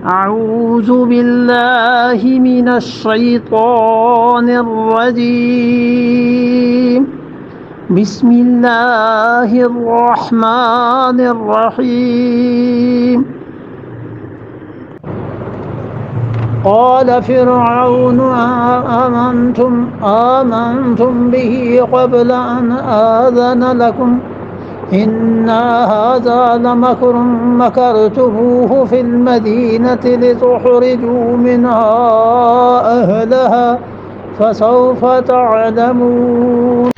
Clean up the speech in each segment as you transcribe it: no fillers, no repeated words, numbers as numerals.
أعوذ بالله من الشيطان الرجيم بسم الله الرحمن الرحيم قال فرعون آمنتم به قبل أن آذن لكم إن هذا لمكر مكرتموه في المدينة لتخرجوا منها أهلها فسوف تعلمون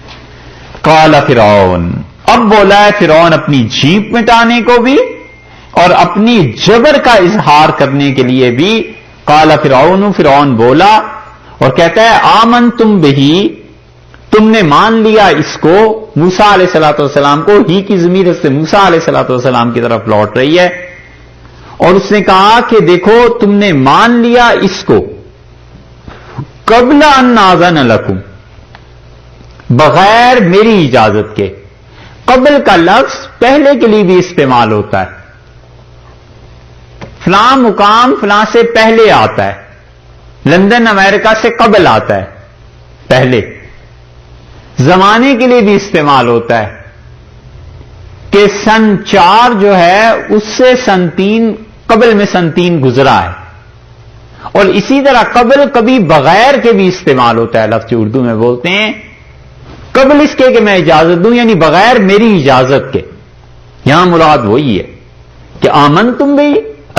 قال فرعون، اب بولا ہے فرعون اپنی جیپ مٹانے کو بھی اور اپنی جبر کا اظہار کرنے کے لیے بھی. قال فرعون، فرعون بولا اور کہتا ہے آمنتم بہی، تم نے مان لیا اس کو، موسیٰ علیہ الصلوۃ والسلام کو. ہی کی ضمیر سے موسیٰ علیہ الصلوۃ والسلام کی طرف لوٹ رہی ہے. اور اس نے کہا کہ دیکھو تم نے مان لیا اس کو قبل ان آذن لکم، بغیر میری اجازت کے. قبل کا لفظ پہلے کے لیے بھی استعمال ہوتا ہے. فلاں مقام فلاں سے پہلے آتا ہے. لندن امریکہ سے قبل آتا ہے، پہلے. زمانے کے لیے بھی استعمال ہوتا ہے کہ سن 4 جو ہے اس سے سن 3 قبل میں سن 3 گزرا ہے. اور اسی طرح قبل کبھی بغیر کے بھی استعمال ہوتا ہے. لفظ اردو میں بولتے ہیں قبل اس کے کہ میں اجازت دوں، یعنی بغیر میری اجازت کے. یہاں مراد وہی ہے کہ آمن تم بھی،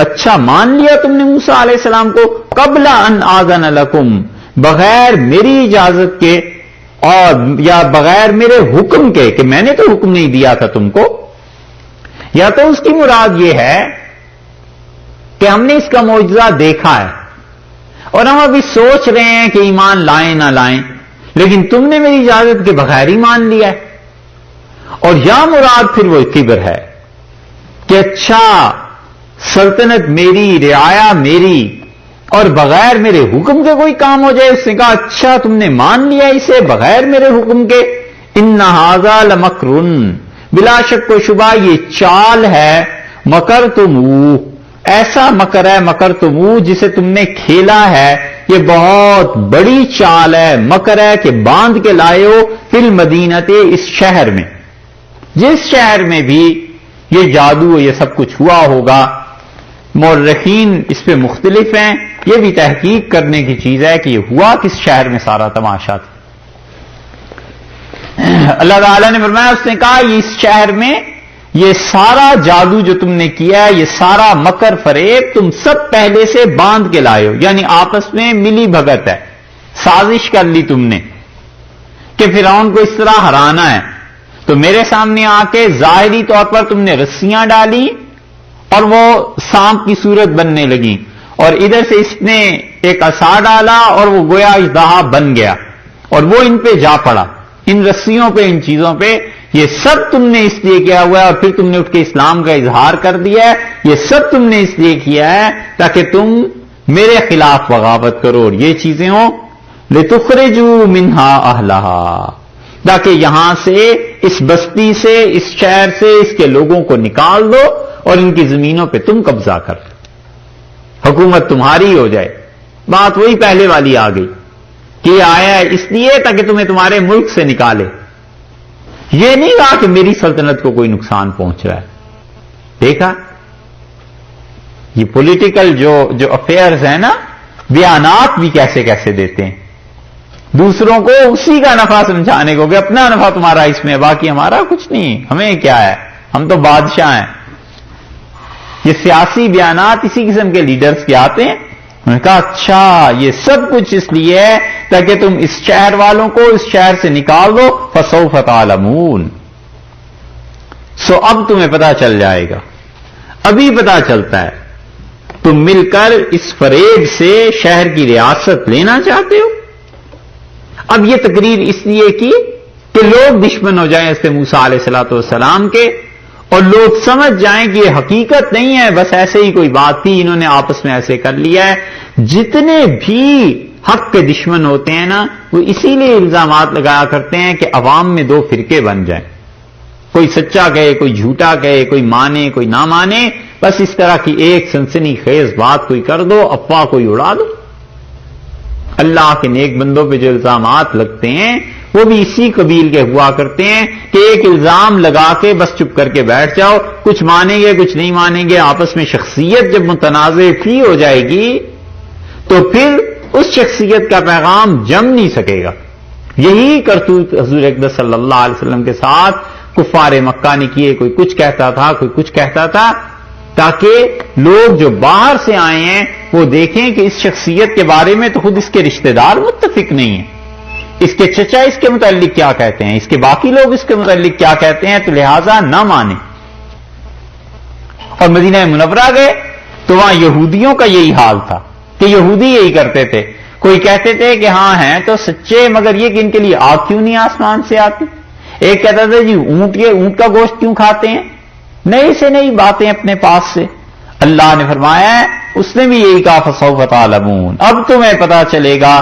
اچھا مان لیا تم نے موسیٰ علیہ السلام کو قبل ان آذن لکم، بغیر میری اجازت کے اور یا بغیر میرے حکم کے، کہ میں نے تو حکم نہیں دیا تھا تم کو. یا تو اس کی مراد یہ ہے کہ ہم نے اس کا معجزہ دیکھا ہے اور ہم ابھی سوچ رہے ہیں کہ ایمان لائیں نہ لائیں، لیکن تم نے میری اجازت کے بغیر ہی مان لیا ہے. اور یا مراد پھر وہ کبر ہے کہ اچھا سلطنت میری، رعایا میری، اور بغیر میرے حکم کے کوئی کام ہو جائے. اس نے کہا اچھا تم نے مان لیا اسے بغیر میرے حکم کے. ان ھذا لمکر، بلا شک و شبہ یہ چال ہے، مکرتموہ، ایسا مکر ہے مکرتموہ جسے تم نے کھیلا ہے. یہ بہت بڑی چال ہے، مکر ہے کہ باندھ کے لائے ہو فی المدینۃ، اس شہر میں، جس شہر میں بھی یہ جادو یہ سب کچھ ہوا ہوگا. مورخین اس پہ مختلف ہیں، یہ بھی تحقیق کرنے کی چیز ہے کہ یہ ہوا کس شہر میں سارا تماشا تھا. اللہ تعالیٰ نے فرمایا، اس نے کہا یہ اس شہر میں یہ سارا جادو جو تم نے کیا ہے، یہ سارا مکر فریب تم سب پہلے سے باندھ کے لائے ہو، یعنی آپس میں ملی بھگت ہے، سازش کر لی تم نے کہ فرعون کو اس طرح ہرانا ہے. تو میرے سامنے آ کے ظاہری طور پر تم نے رسیاں ڈالی اور وہ سانپ کی صورت بننے لگی، اور ادھر سے اس نے ایک عصا ڈالا اور وہ گویا اژدہا بن گیا اور وہ ان پہ جا پڑا، ان رسیوں پہ، ان چیزوں پہ. یہ سب تم نے اس لیے کیا ہوا ہے، اور پھر تم نے اٹھ کے اسلام کا اظہار کر دیا ہے. یہ سب تم نے اس لیے کیا ہے تاکہ تم میرے خلاف بغاوت کرو اور یہ چیزیں ہوں. لتخرجوا منها اهلها، تاکہ یہاں سے، اس بستی سے، اس شہر سے اس کے لوگوں کو نکال دو اور ان کی زمینوں پہ تم قبضہ کر لو، حکومت تمہاری ہو جائے. بات وہی پہلے والی آ گئی کہ یہ آیا ہے اس لیے تاکہ تمہیں تمہارے ملک سے نکالے. یہ نہیں کہا کہ میری سلطنت کو کوئی نقصان پہنچ رہا ہے. دیکھا یہ پولیٹیکل جو افیئرز ہیں نا، بیانات بھی کیسے کیسے دیتے ہیں دوسروں کو اسی کا نفع سمجھانے کو کہ اپنا نفع تمہارا اس میں، باقی ہمارا کچھ نہیں، ہمیں کیا ہے، ہم تو بادشاہ ہیں. یہ سیاسی بیانات اسی قسم کے لیڈرز کے آتے ہیں. انہوں نے کہا اچھا یہ سب کچھ اس لیے ہے تاکہ تم اس شہر والوں کو اس شہر سے نکال دو. فسوف تعلمون، سو اب تمہیں پتا چل جائے گا، ابھی پتا چلتا ہے. تم مل کر اس فریب سے شہر کی ریاست لینا چاہتے ہو. اب یہ تقریر اس لیے کی کہ لوگ دشمن ہو جائیں اس سے موسیٰ علیہ الصلوۃ والسلام کے، اور لوگ سمجھ جائیں کہ یہ حقیقت نہیں ہے، بس ایسے ہی کوئی بات تھی، انہوں نے آپس میں ایسے کر لیا ہے. جتنے بھی حق کے دشمن ہوتے ہیں نا، وہ اسی لیے الزامات لگایا کرتے ہیں کہ عوام میں 2 فرقے بن جائیں، کوئی سچا کہے، کوئی جھوٹا کہے، کوئی مانے کوئی نہ مانے. بس اس طرح کی ایک سنسنی خیز بات کوئی کر دو، افواہ کوئی اڑا دو۔ اللہ کے نیک بندوں پہ جو الزامات لگتے ہیں وہ بھی اسی قبیل کے ہوا کرتے ہیں کہ ایک الزام لگا کے بس چپ کر کے بیٹھ جاؤ، کچھ مانیں گے کچھ نہیں مانیں گے، آپس میں شخصیت جب متنازع فی ہو جائے گی تو پھر اس شخصیت کا پیغام جم نہیں سکے گا۔ یہی کرتوت حضور اقدس صلی اللہ علیہ وسلم کے ساتھ کفار مکہ نے کیے، کوئی کچھ کہتا تھا کوئی کچھ کہتا تھا، تاکہ لوگ جو باہر سے آئے ہیں وہ دیکھیں کہ اس شخصیت کے بارے میں تو خود اس کے رشتہ دار متفق نہیں ہیں، اس کے چچا اس کے متعلق کیا کہتے ہیں، اس کے باقی لوگ اس کے متعلق کیا کہتے ہیں، تو لہذا نہ مانیں۔ اور مدینہ منورہ گئے تو وہاں یہودیوں کا یہی حال تھا کہ یہودی یہی کرتے تھے، کوئی کہتے تھے کہ ہاں ہیں تو سچے، مگر یہ کہ ان کے لیے آگ کیوں نہیں آسمان سے آتی۔ ایک کہتا تھا جی اونٹ کا گوشت کیوں کھاتے ہیں، نئی سے نئی باتیں اپنے پاس سے۔ اللہ نے فرمایا اس نے بھی یہی کہا فسوف تعلمون، اب تمہیں پتا چلے گا